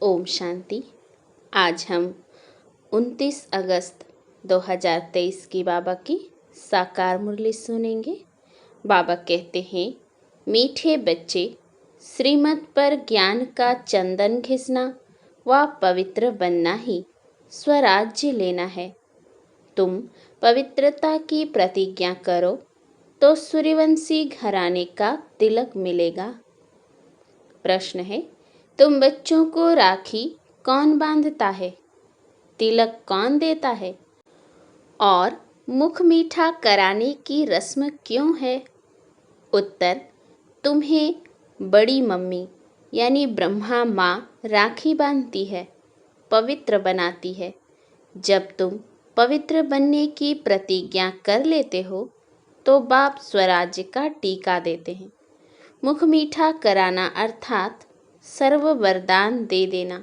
ओम शांति। आज हम 29 अगस्त 2023 की बाबा की साकार मुरली सुनेंगे। बाबा कहते हैं, मीठे बच्चे, श्रीमत पर ज्ञान का चंदन घिसना व पवित्र बनना ही स्वराज्य लेना है। तुम पवित्रता की प्रतिज्ञा करो तो सूर्यवंशी घराने का तिलक मिलेगा। प्रश्न है, तुम बच्चों को राखी कौन बांधता है? तिलक कौन देता है? और मुख मीठा कराने की रस्म क्यों है? उत्तर, तुम्हें बड़ी मम्मी यानी ब्रह्मा माँ राखी बांधती है, पवित्र बनाती है। जब तुम पवित्र बनने की प्रतिज्ञा कर लेते हो तो बाप स्वराज्य का टीका देते हैं। मुख मीठा कराना अर्थात सर्व वरदान दे देना।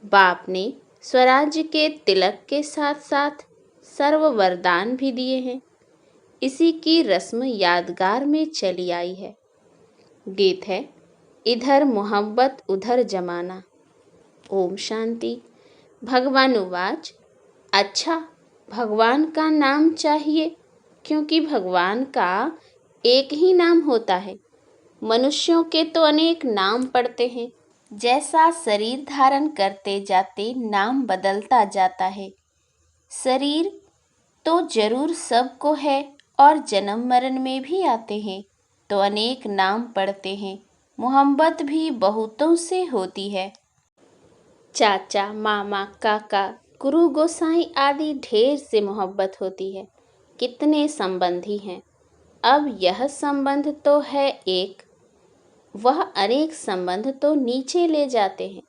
बाप ने स्वराज्य के तिलक के साथ साथ सर्व वरदान भी दिए हैं। इसी की रस्म यादगार में चली आई है। गीत है, इधर मोहब्बत उधर जमाना। ओम शांति। भगवान उवाच, अच्छा, भगवान का नाम चाहिए क्योंकि भगवान का एक ही नाम होता है। मनुष्यों के तो अनेक नाम पड़ते हैं। जैसा शरीर धारण करते जाते नाम बदलता जाता है। शरीर तो जरूर सबको है और जन्म मरण में भी आते हैं तो अनेक नाम पड़ते हैं। मोहब्बत भी बहुतों से होती है। चाचा, मामा, काका, गुरु, गोसाई आदि ढेर से मोहब्बत होती है। कितने संबंधी हैं। अब यह संबंध तो है एक, वह अनेक संबंध तो नीचे ले जाते हैं,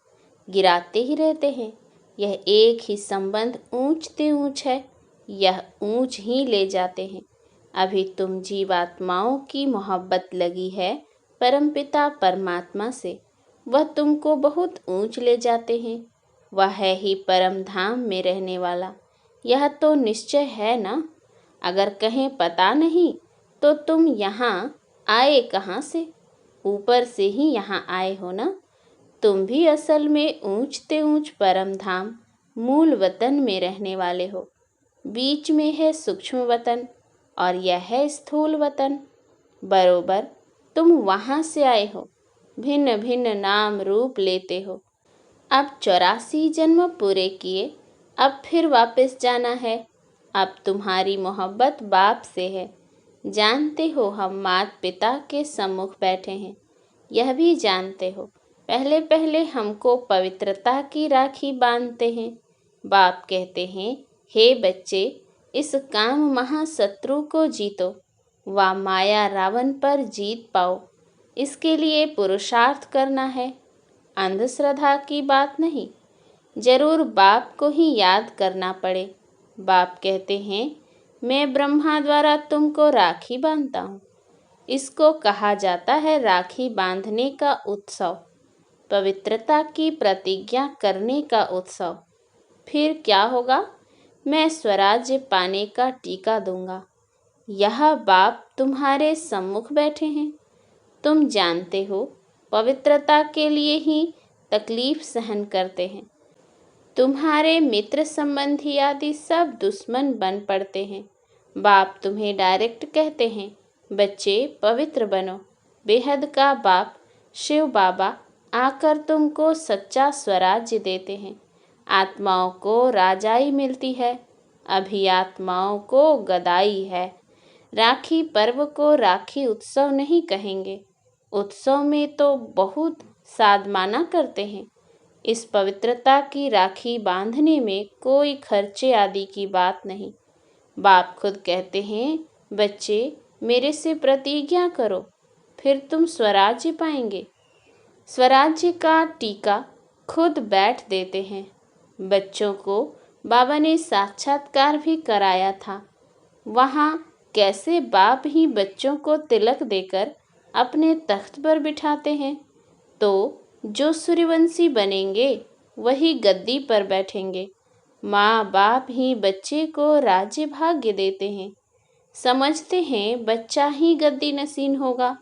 गिराते ही रहते हैं। यह एक ही संबंध ऊंचते ऊंच है, यह ऊंच ही ले जाते हैं। अभी तुम जीवात्माओं की मोहब्बत लगी है परमपिता परमात्मा से, वह तुमको बहुत ऊंच ले जाते हैं। वह है ही परम धाम में रहने वाला, यह तो निश्चय है ना। अगर कहें पता नहीं तो तुम यहाँ आए कहाँ से? ऊपर से ही यहाँ आए हो ना। तुम भी असल में ऊंचते ऊंच परम धाम मूल वतन में रहने वाले हो। बीच में है सूक्ष्म वतन और यह है स्थूल वतन। बरोबर तुम वहाँ से आए हो, भिन्न भिन्न नाम रूप लेते हो। अब 84 जन्म पूरे किए, अब फिर वापस जाना है। अब तुम्हारी मोहब्बत बाप से है। जानते हो हम माता पिता के सम्मुख बैठे हैं, यह भी जानते हो। पहले पहले हमको पवित्रता की राखी बांधते हैं। बाप कहते हैं, हे बच्चे, इस काम महाशत्रु को जीतो व माया रावण पर जीत पाओ। इसके लिए पुरुषार्थ करना है, अंधश्रद्धा की बात नहीं। जरूर बाप को ही याद करना पड़े। बाप कहते हैं, मैं ब्रह्मा द्वारा तुमको राखी बांधता हूँ। इसको कहा जाता है राखी बांधने का उत्सव, पवित्रता की प्रतिज्ञा करने का उत्सव। फिर क्या होगा? मैं स्वराज्य पाने का टीका दूंगा। यह बाप तुम्हारे सम्मुख बैठे हैं। तुम जानते हो, पवित्रता के लिए ही तकलीफ सहन करते हैं। तुम्हारे मित्र संबंधी आदि सब दुश्मन बन पड़ते हैं। बाप तुम्हें डायरेक्ट कहते हैं, बच्चे पवित्र बनो। बेहद का बाप शिव बाबा आकर तुमको सच्चा स्वराज्य देते हैं। आत्माओं को राजाई मिलती है, अभी आत्माओं को गदाई है। राखी पर्व को राखी उत्सव नहीं कहेंगे। उत्सव में तो बहुत साधमाना करते हैं। इस पवित्रता की राखी बांधने में कोई खर्चे आदि की बात नहीं। बाप खुद कहते हैं, बच्चे मेरे से प्रतिज्ञा करो, फिर तुम स्वराज्य पाएंगे। स्वराज्य का टीका खुद बैठ देते हैं। बच्चों को बाबा ने साक्षात्कार भी कराया था। वहाँ कैसे बाप ही बच्चों को तिलक देकर अपने तख्त पर बिठाते हैं, तो जो सूर्यवंशी बनेंगे वही गद्दी पर बैठेंगे। माँ बाप ही बच्चे को राज्य भाग्य देते हैं। समझते हैं बच्चा ही गद्दी नसीन होगा।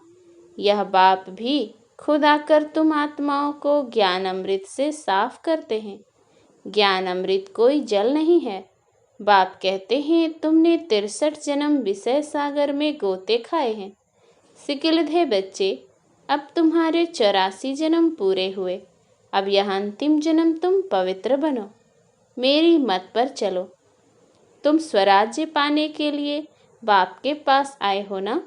यह बाप भी खुद आकर तुम आत्माओं को ज्ञान अमृत से साफ करते हैं। ज्ञान अमृत कोई जल नहीं है। बाप कहते हैं तुमने 63 जन्म विषय सागर में गोते खाए हैं। सिकिलधे बच्चे, अब तुम्हारे 84 जन्म पूरे हुए। अब यह अंतिम जन्म तुम पवित्र बनो, मेरी मत पर चलो। तुम स्वराज्य पाने के लिए बाप के पास आए हो ना।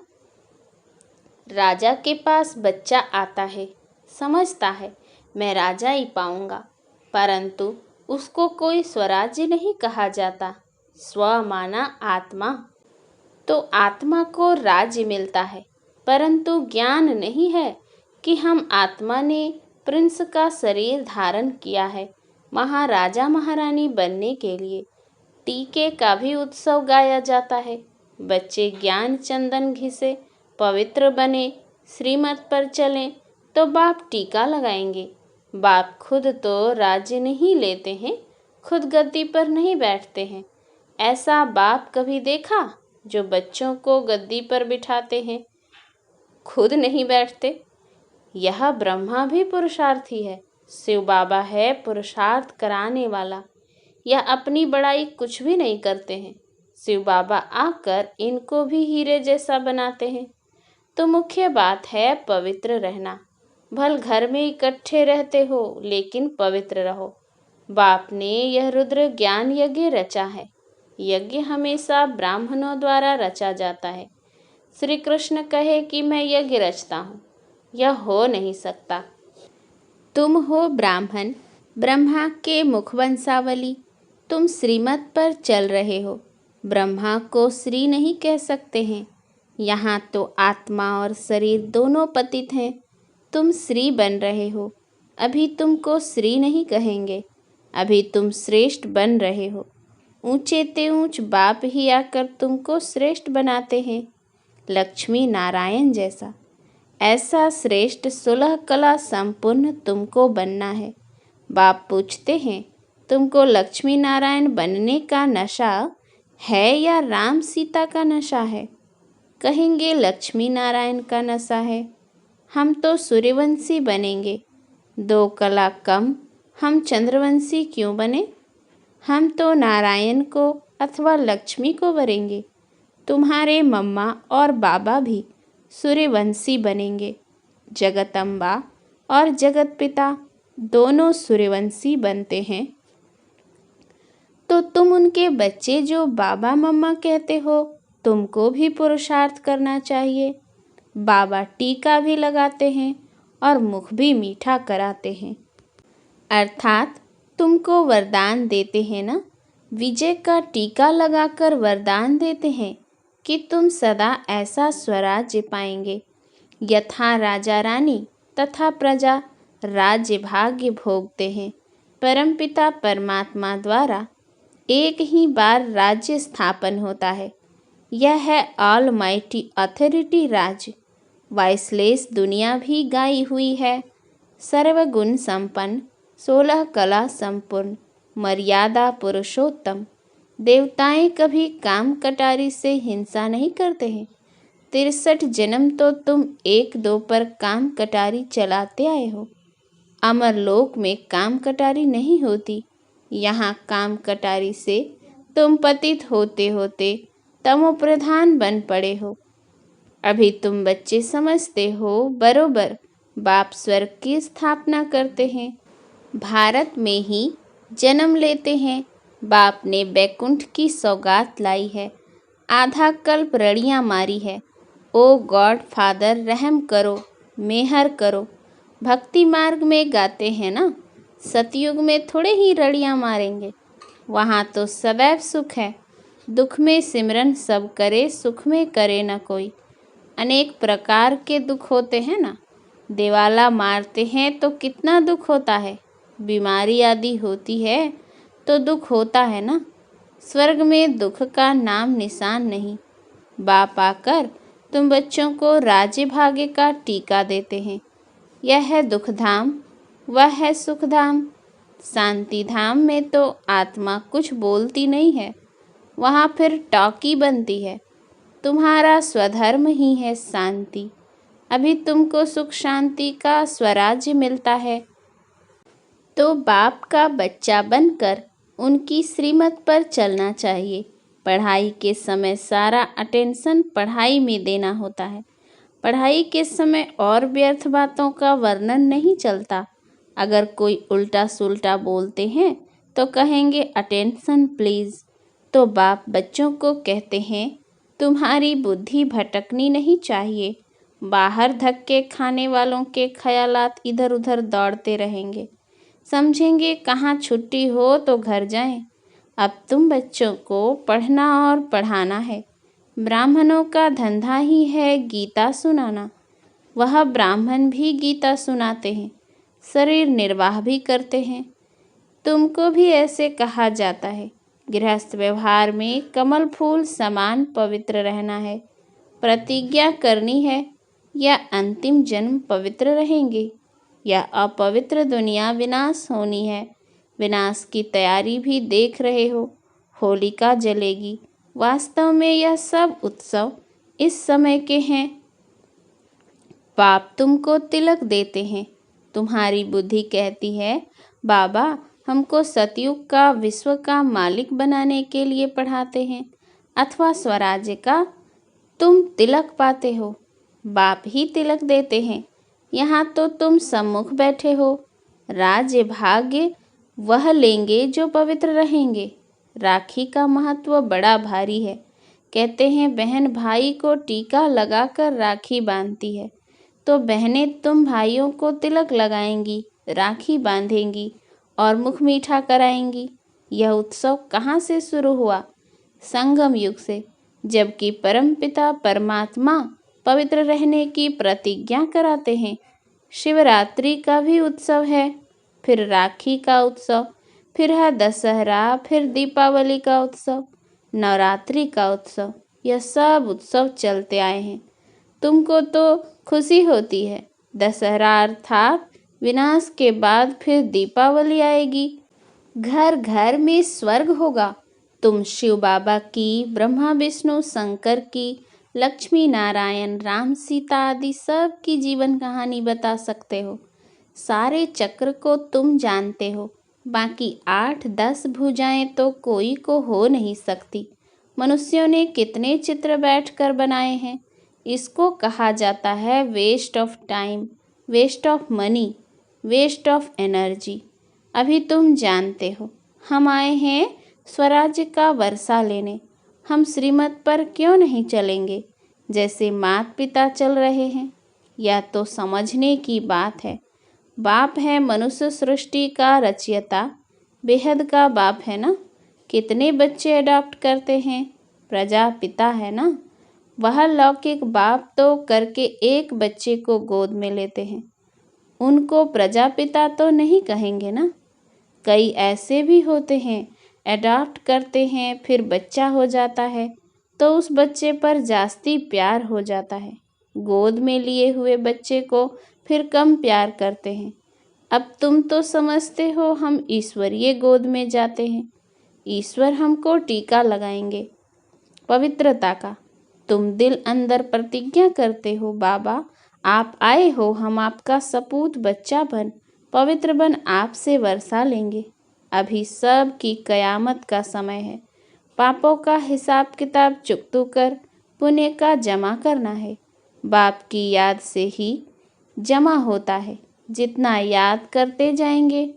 राजा के पास बच्चा आता है, समझता है मैं राजा ही पाऊंगा, परंतु उसको कोई स्वराज्य नहीं कहा जाता। स्व माना आत्मा, तो आत्मा को राज्य मिलता है, परंतु ज्ञान नहीं है कि हम आत्मा ने प्रिंस का शरीर धारण किया है महाराजा महारानी बनने के लिए। टीके का भी उत्सव गाया जाता है। बच्चे ज्ञान चंदन घिसे पवित्र बने, श्रीमत पर चलें तो बाप टीका लगाएंगे। बाप खुद तो राज्य नहीं लेते हैं, खुद गद्दी पर नहीं बैठते हैं। ऐसा बाप कभी देखा जो बच्चों को गद्दी पर बिठाते हैं, खुद नहीं बैठते? यह ब्रह्मा भी पुरुषार्थी है। शिव बाबा है पुरुषार्थ कराने वाला। यह अपनी बड़ाई कुछ भी नहीं करते हैं। शिव बाबा आकर इनको भी हीरे जैसा बनाते हैं। तो मुख्य बात है पवित्र रहना। भल घर में इकट्ठे रहते हो लेकिन पवित्र रहो। बाप ने यह रुद्र ज्ञान यज्ञ रचा है। यज्ञ हमेशा ब्राह्मणों द्वारा रचा जाता है। श्री कृष्ण कहे कि मैं यज्ञ रचता हूँ, यह हो नहीं सकता। तुम हो ब्राह्मण, ब्रह्मा के मुखवंशावली, तुम श्रीमत पर चल रहे हो। ब्रह्मा को श्री नहीं कह सकते हैं। यहाँ तो आत्मा और शरीर दोनों पतित हैं। तुम श्री बन रहे हो। अभी तुमको श्री नहीं कहेंगे, अभी तुम श्रेष्ठ बन रहे हो। ऊंचे ते ऊंच बाप ही आकर तुमको श्रेष्ठ बनाते हैं, लक्ष्मी नारायण जैसा। ऐसा श्रेष्ठ 16 कला संपूर्ण तुमको बनना है। बाप पूछते हैं तुमको लक्ष्मी नारायण बनने का नशा है या राम सीता का नशा है? कहेंगे लक्ष्मी नारायण का नशा है। हम तो सूर्यवंशी बनेंगे, 2 कला कम हम चंद्रवंशी क्यों बने? हम तो नारायण को अथवा लक्ष्मी को वरेंगे। तुम्हारे मम्मा और बाबा भी सूर्यवंशी बनेंगे। जगतम्बा और जगत पिता दोनों सूर्यवंशी बनते हैं। तो तुम उनके बच्चे जो बाबा मम्मा कहते हो, तुमको भी पुरुषार्थ करना चाहिए। बाबा टीका भी लगाते हैं और मुख भी मीठा कराते हैं, अर्थात तुमको वरदान देते हैं ना। विजय का टीका लगाकर वरदान देते हैं कि तुम सदा ऐसा स्वराज्य पाएंगे यथा राजा रानी तथा प्रजा राज्य भाग्य भोगते हैं। परमपिता परमात्मा द्वारा एक ही बार राज्य स्थापन होता है। यह है ऑल माइटी अथॉरिटी राज्य। वाइसलेस दुनिया भी गाई हुई है। सर्वगुण संपन्न, 16 कला संपूर्ण, मर्यादा पुरुषोत्तम। देवताएं कभी काम कटारी से हिंसा नहीं करते हैं। 63 जन्म तो तुम 1-2 पर काम कटारी चलाते आए हो। अमरलोक में काम कटारी नहीं होती। यहाँ काम कटारी से तुम पतित होते होते तमोप्रधान बन पड़े हो। अभी तुम बच्चे समझते हो बरोबर बाप स्वर्ग की स्थापना करते हैं, भारत में ही जन्म लेते हैं। बाप ने बैकुंठ की सौगात लाई है, आधा कल्प रड़ियाँ मारी है। ओ गॉड फादर रहम करो, मेहर करो। भक्ति मार्ग में गाते हैं ना, सतयुग में थोड़े ही रड़ियाँ मारेंगे। वहाँ तो सदैव सुख है। दुख में सिमरन सब करे, सुख में करे न कोई। अनेक प्रकार के दुख होते हैं ना। दिवाला मारते हैं तो कितना दुख होता है। बीमारी आदि होती है तो दुख होता है ना। स्वर्ग में दुख का नाम निशान नहीं। बाप आकर तुम बच्चों को राज्य भाग्य का टीका देते हैं। यह है दुख धाम, वह है सुख धाम। शांति धाम में तो आत्मा कुछ बोलती नहीं है, वहाँ फिर टॉकी बनती है। तुम्हारा स्वधर्म ही है शांति। अभी तुमको सुख शांति का स्वराज्य मिलता है, तो बाप का बच्चा बनकर उनकी श्रीमत पर चलना चाहिए। पढ़ाई के समय सारा अटेंशन पढ़ाई में देना होता है। पढ़ाई के समय और व्यर्थ बातों का वर्णन नहीं चलता। अगर कोई उल्टा सुल्टा बोलते हैं तो कहेंगे अटेंशन प्लीज़। तो बाप बच्चों को कहते हैं तुम्हारी बुद्धि भटकनी नहीं चाहिए। बाहर धक्के खाने वालों के ख्यालात इधर उधर दौड़ते रहेंगे। समझेंगे कहाँ छुट्टी हो तो घर जाएं। अब तुम बच्चों को पढ़ना और पढ़ाना है। ब्राह्मणों का धंधा ही है गीता सुनाना। वह ब्राह्मण भी गीता सुनाते हैं, शरीर निर्वाह भी करते हैं। तुमको भी ऐसे कहा जाता है। गृहस्थ व्यवहार में कमल फूल समान पवित्र रहना है। प्रतिज्ञा करनी है या अंतिम जन्म पवित्र रहेंगे या अपवित्र दुनिया विनाश होनी है। विनाश की तैयारी भी देख रहे हो, होलिका जलेगी। वास्तव में यह सब उत्सव इस समय के हैं। बाप तुमको तिलक देते हैं। तुम्हारी बुद्धि कहती है बाबा हमको सतयुग का विश्व का मालिक बनाने के लिए पढ़ाते हैं, अथवा स्वराज्य का तुम तिलक पाते हो। बाप ही तिलक देते हैं। यहाँ तो तुम सम्मुख बैठे हो। राज्य भाग्य वह लेंगे जो पवित्र रहेंगे। राखी का महत्व बड़ा भारी है। कहते हैं बहन भाई को टीका लगाकर राखी बांधती है, तो बहनें तुम भाइयों को तिलक लगाएंगी, राखी बांधेंगी और मुख मीठा कराएंगी। यह उत्सव कहाँ से शुरू हुआ? संगम युग से, जबकि परमपिता परमात्मा पवित्र रहने की प्रतिज्ञा कराते हैं। शिवरात्रि का भी उत्सव है, फिर राखी का उत्सव, फिर है दशहरा, फिर दीपावली का उत्सव, नवरात्रि का उत्सव। यह सब उत्सव चलते आए हैं। तुमको तो खुशी होती है। दशहरा अर्थात विनाश के बाद फिर दीपावली आएगी। घर घर में स्वर्ग होगा। तुम शिव बाबा की, ब्रह्मा विष्णु शंकर की, लक्ष्मी नारायण राम सीता आदि सब की जीवन कहानी बता सकते हो। सारे चक्र को तुम जानते हो। बाकी 8-10 भुजाएं तो कोई को हो नहीं सकती। मनुष्यों ने कितने चित्र बैठकर बनाए हैं। इसको कहा जाता है waste of time, waste of money, waste of energy. अभी तुम जानते हो हम आए हैं स्वराज्य का वर्षा लेने। हम श्रीमत पर क्यों नहीं चलेंगे जैसे माता पिता चल रहे हैं? यह तो समझने की बात है। बाप है मनुष्य सृष्टि का रचयिता, बेहद का बाप है ना। कितने बच्चे अडॉप्ट करते हैं? प्रजापिता है ना। वह लौकिक बाप तो करके एक बच्चे को गोद में लेते हैं। उनको प्रजापिता तो नहीं कहेंगे ना। कई ऐसे भी होते हैं अडॉप्ट करते हैं, फिर बच्चा हो जाता है तो उस बच्चे पर जास्ती प्यार हो जाता है। गोद में लिए हुए बच्चे को फिर कम प्यार करते हैं। अब तुम तो समझते हो हम ईश्वरीय गोद में जाते हैं। ईश्वर हमको टीका लगाएंगे पवित्रता का। तुम दिल अंदर प्रतिज्ञा करते हो बाबा आप आए हो, हम आपका सपूत बच्चा बन, पवित्र बन आपसे वर्षा लेंगे। अभी सब की कयामत का समय है। पापों का हिसाब किताब चुकतू कर पुण्य का जमा करना है। बाप की याद से ही जमा होता है। जितना याद करते जाएंगे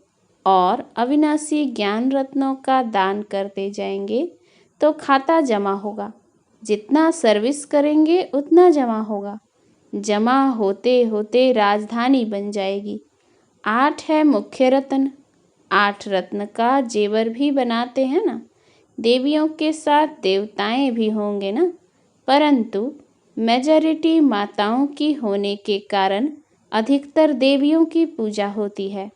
और अविनाशी ज्ञान रत्नों का दान करते जाएंगे तो खाता जमा होगा। जितना सर्विस करेंगे उतना जमा होगा। जमा होते होते राजधानी बन जाएगी। 8 है मुख्य रत्न। 8 रत्न का जेवर भी बनाते हैं ना। देवियों के साथ देवताएं भी होंगे ना, परंतु मेजॉरिटी माताओं की होने के कारण अधिकतर देवियों की पूजा होती है।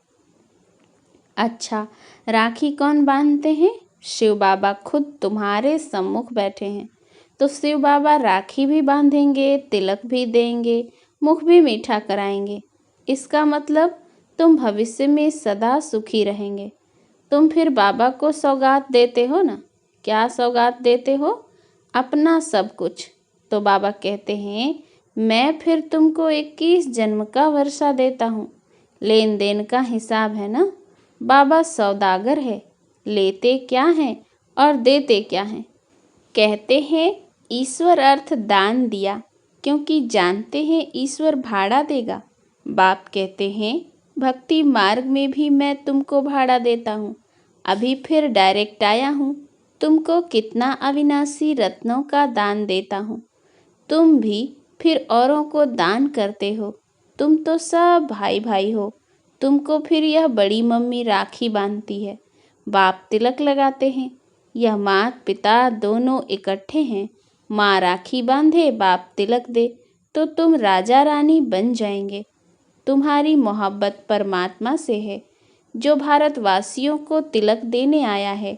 अच्छा, राखी कौन बांधते हैं? शिव बाबा खुद तुम्हारे सम्मुख बैठे हैं, तो शिव बाबा राखी भी बांधेंगे, तिलक भी देंगे, मुख भी मीठा कराएंगे। इसका मतलब तुम भविष्य में सदा सुखी रहेंगे। तुम फिर बाबा को सौगात देते हो ना। क्या सौगात देते हो? अपना सब कुछ। तो बाबा कहते हैं मैं फिर तुमको 21 जन्म का वर्षा देता हूँ। लेन देन का हिसाब है ना। बाबा सौदागर है, लेते क्या हैं और देते क्या हैं। कहते हैं ईश्वर अर्थ दान दिया, क्योंकि जानते हैं ईश्वर भाड़ा देगा। बाप कहते हैं भक्ति मार्ग में भी मैं तुमको भाड़ा देता हूँ। अभी फिर डायरेक्ट आया हूँ, तुमको कितना अविनाशी रत्नों का दान देता हूँ। तुम भी फिर औरों को दान करते हो। तुम तो सब भाई भाई हो। तुमको फिर यह बड़ी मम्मी राखी बांधती है, बाप तिलक लगाते हैं। यह मात पिता दोनों इकट्ठे हैं। माँ राखी बांधे, बाप तिलक दे, तो तुम राजा रानी बन जाएंगे। तुम्हारी मोहब्बत परमात्मा से है, जो भारतवासियों को तिलक देने आया है।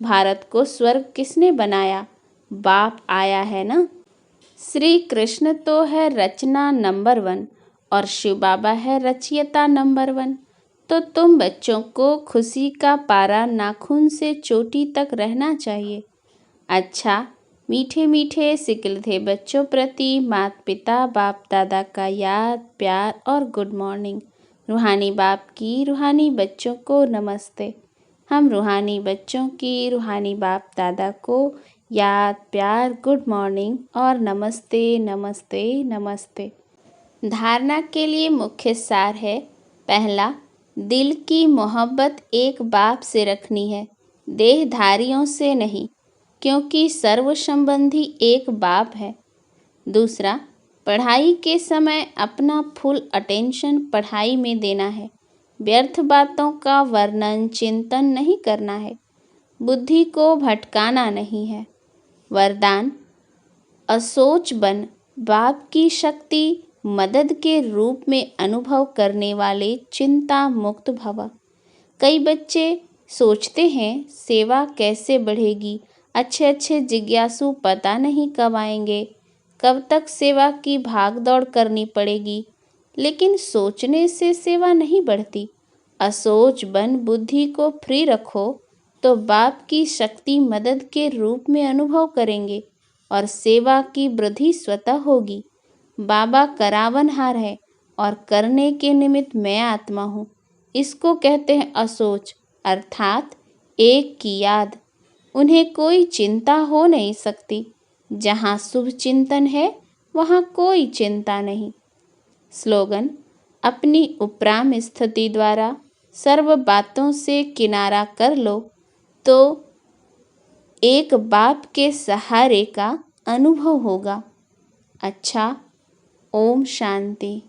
भारत को स्वर्ग किसने बनाया? बाप आया है ना। श्री कृष्ण तो है रचना नंबर 1 और शिव बाबा है रचयिता नंबर 1। तो तुम बच्चों को खुशी का पारा नाखून से चोटी तक रहना चाहिए। अच्छा, मीठे मीठे सिकलधे बच्चों प्रति माता पिता बाप दादा का याद प्यार और गुड मॉर्निंग। रूहानी बाप की रूहानी बच्चों को नमस्ते। हम रूहानी बच्चों की रूहानी बाप दादा को याद प्यार गुड मॉर्निंग और नमस्ते नमस्ते नमस्ते। धारणा के लिए मुख्य सार है। पहला, दिल की मोहब्बत एक बाप से रखनी है, देहधारियों से नहीं, क्योंकि सर्व संबंधी एक बाप है। दूसरा, पढ़ाई के समय अपना फुल अटेंशन पढ़ाई में देना है। व्यर्थ बातों का वर्णन चिंतन नहीं करना है। बुद्धि को भटकाना नहीं है। वरदान, असोच बन बाप की शक्ति मदद के रूप में अनुभव करने वाले चिंता मुक्त भव। कई बच्चे सोचते हैं सेवा कैसे बढ़ेगी, अच्छे अच्छे जिज्ञासु पता नहीं कब आएंगे, कब तक सेवा की भाग दौड़ करनी पड़ेगी। लेकिन सोचने से सेवा नहीं बढ़ती। असोच बन बुद्धि को फ्री रखो तो बाप की शक्ति मदद के रूप में अनुभव करेंगे और सेवा की वृद्धि स्वतः होगी। बाबा करावनहार है और करने के निमित्त मैं आत्मा हूँ। इसको कहते हैं असोच, अर्थात एक की याद। उन्हें कोई चिंता हो नहीं सकती। जहाँ शुभ चिंतन है वहाँ कोई चिंता नहीं। स्लोगन, अपनी उपराम स्थिति द्वारा सर्व बातों से किनारा कर लो तो एक बाप के सहारे का अनुभव होगा। अच्छा, ओम शांति।